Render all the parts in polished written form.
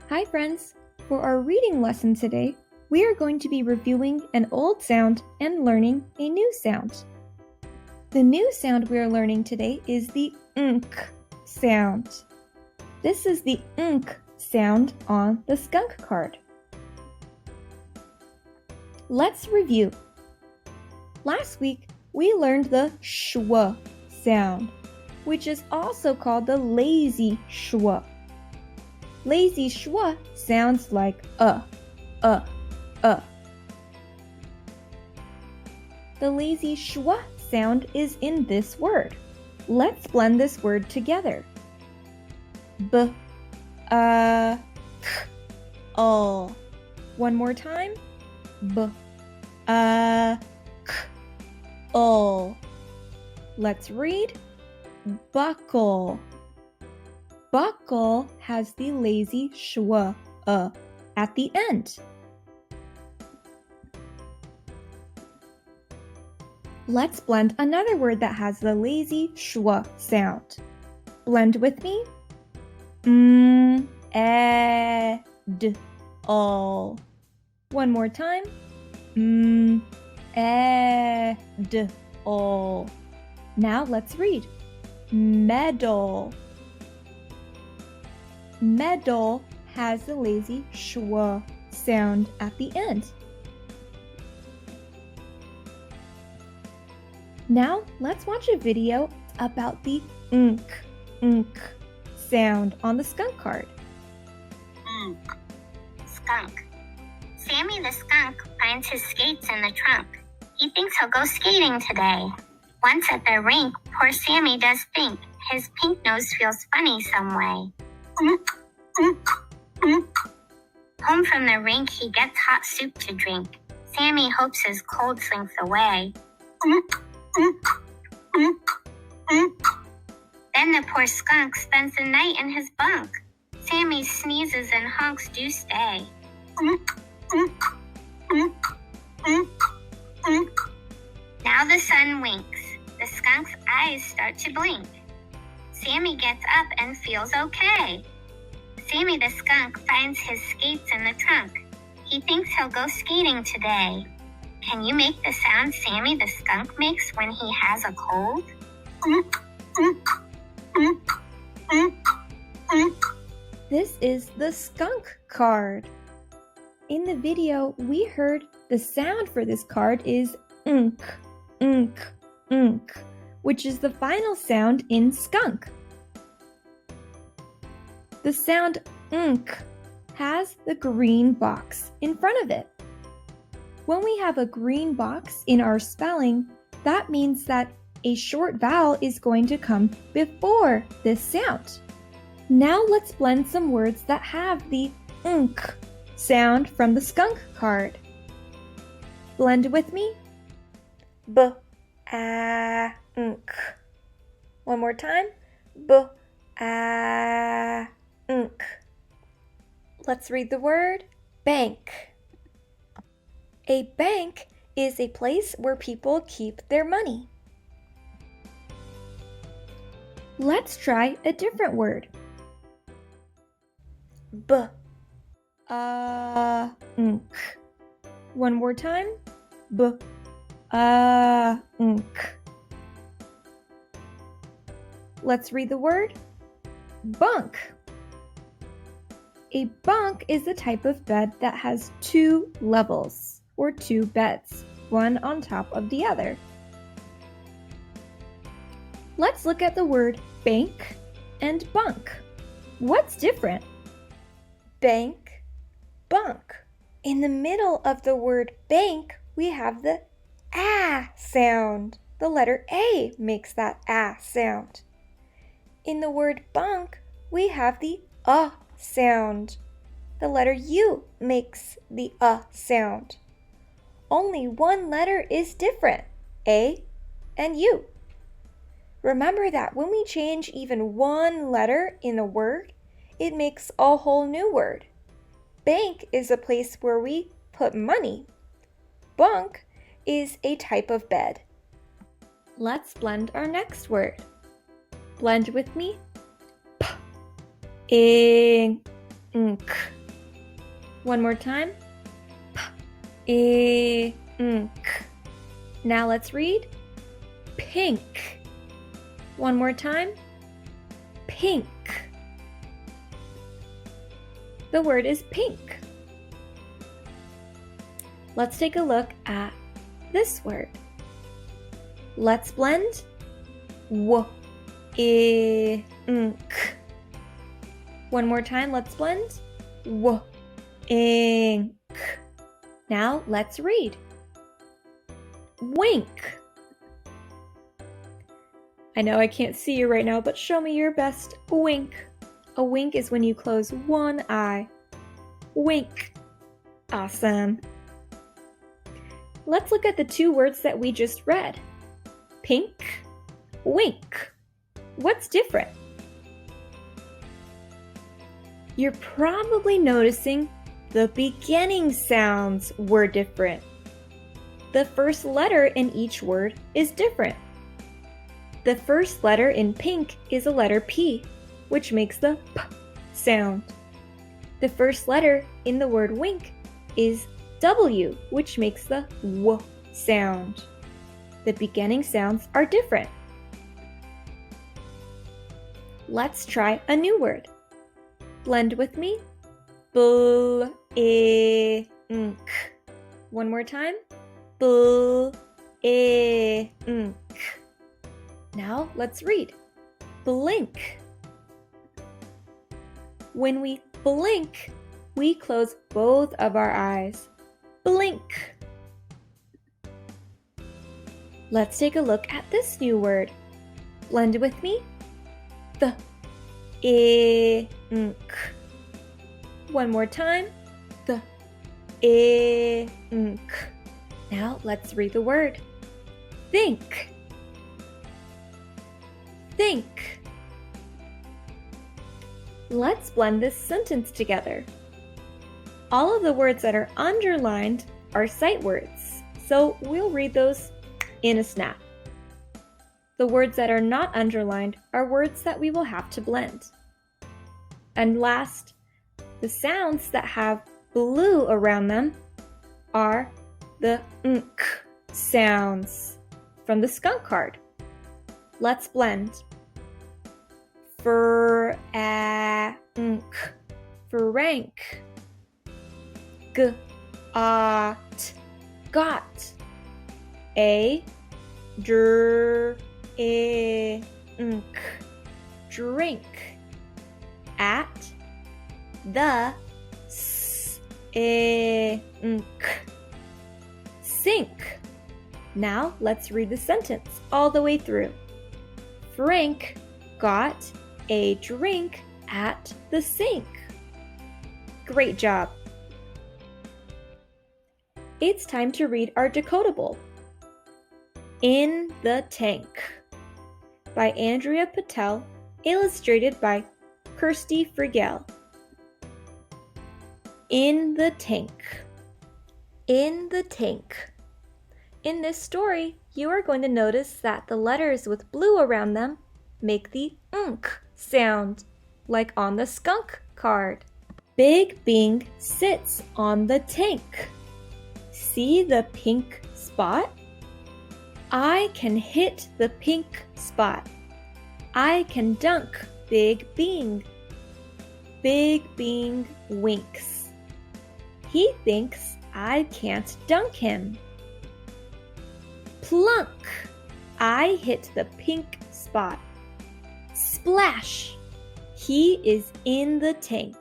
Hi friends! For our reading lesson today, we are going to be reviewing an old sound and learning a new sound. The new sound we are learning today is the nk sound. This is the nk sound on the skunk card. Let's review. Last week, we learned the schwa sound, which is also called the lazy schwa. Lazy schwa sounds like The lazy schwa sound is in this word. Let's blend this word together. B, k, l. One more time. B, k, l. Let's read. Buckle. Buckle has the lazy schwa at the end. Let's blend another word that has the lazy schwa sound. Blend with me. All. One more time. All. Now let's read. Medal. Medal has the lazy schwa sound at the end. Now let's watch a video about the nk sound on the skunk card. Skunk. Sammy the skunk finds his skates in the trunk. He thinks he'll go skating today. Once at the rink, poor Sammy does think his pink nose feels funny some way. Home from the rink, he gets hot soup to drink. Sammy hopes his cold slinks away. Then the poor skunk spends the night in his bunk. Sammy's sneezes and honks do stay. Now the sun winks. The skunk's eyes start to blink. Sammy gets up and feels okay. Sammy the skunk finds his skates in the trunk. He thinks he'll go skating today. Can you make the sound Sammy the skunk makes when he has a cold? This is the skunk card. In the video, we heard the sound for this card is nk, which is the final sound in skunk. The sound nk has the green box in front of it. When we have a green box in our spelling, that means that a short vowel is going to come before this sound. Now let's blend some words that have the nk sound from the skunk card. Blend with me. B, a, nk. One more time. B, a, nk. Let's read the word bank. A bank is a place where people keep their money. Let's try a different word. B, nk. One more time. B, nk. Let's read the word bunk. A bunk is the type of bed that has two levels, or two beds, one on top of the other. Let's look at the word bank and bunk. What's different? Bank, bunk. In the middle of the word bank, we have the A sound. The letter A makes that A sound. In the word bunk, we have the sound. The letter U makes the sound. Only one letter is different, A and U. Remember that when we change even one letter in a word, it makes a whole new word. Bank is a place where we put money. Bunk is a type of bed. Let's blend our next word. Blend with me. P, ing, Skunk. One more time. Skunk. Now let's read pink. One more time. Pink. The word is pink. Let's take a look at this word. Let's blend. Ink. One more time, let's blend. Ink. Now let's read. Wink. I know I can't see you right now, but show me your best wink. A wink is when you close one eye. Wink. Awesome. Let's look at the two words that we just read. Pink, wink. What's different? You're probably noticing the beginning sounds were different. The first letter in each word is different. The first letter in pink is a letter P, which makes the P sound. The first letter in the word wink is W, which makes the W sound. The beginning sounds are different. Let's try a new word. Blend with me. Blink. One more time. Blink. Now let's read. Blink. When we blink, we close both of our eyes. Blink. Let's take a look at this new word. Blend with me. Ink. One more time. Ink. Now let's read the word. Think. Think. Let's blend this sentence together. All of the words that are underlined are sight words, so we'll read those in a snap. The words that are not underlined are words that we will have to blend. And last, the sounds that have blue around them are the nk sounds from the skunk card. Let's blend. Frank, frank. Got, got. Drink, drink. At the sink, sink. Now let's read the sentence all the way through. Frank got a drink at the sink. Great job. It's time to read our decodable. In the Tank by Andrea Patel, illustrated by Kirsty Frigel. In the tank. In the tank. In this story, you are going to notice that the letters with blue around them make the unk sound, like on the skunk card. Big Bing sits on the tank. See the pink spot? I can hit the pink spot. I can dunk Big Bing. Big Bing winks. He thinks I can't dunk him. Plunk! I hit the pink spot. Splash! He is in the tank.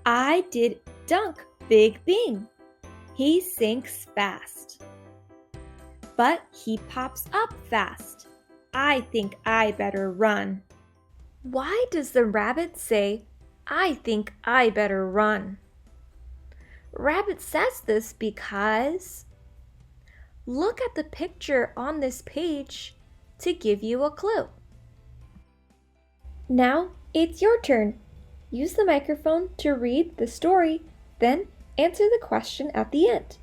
I did dunk Big Bing. He sinks fast. But he pops up fast. I think I better run. Why does the rabbit say, I think I better run? Rabbit says this because look at the picture on this page to give you a clue. Now it's your turn. Use the microphone to read the story, then answer the question at the end.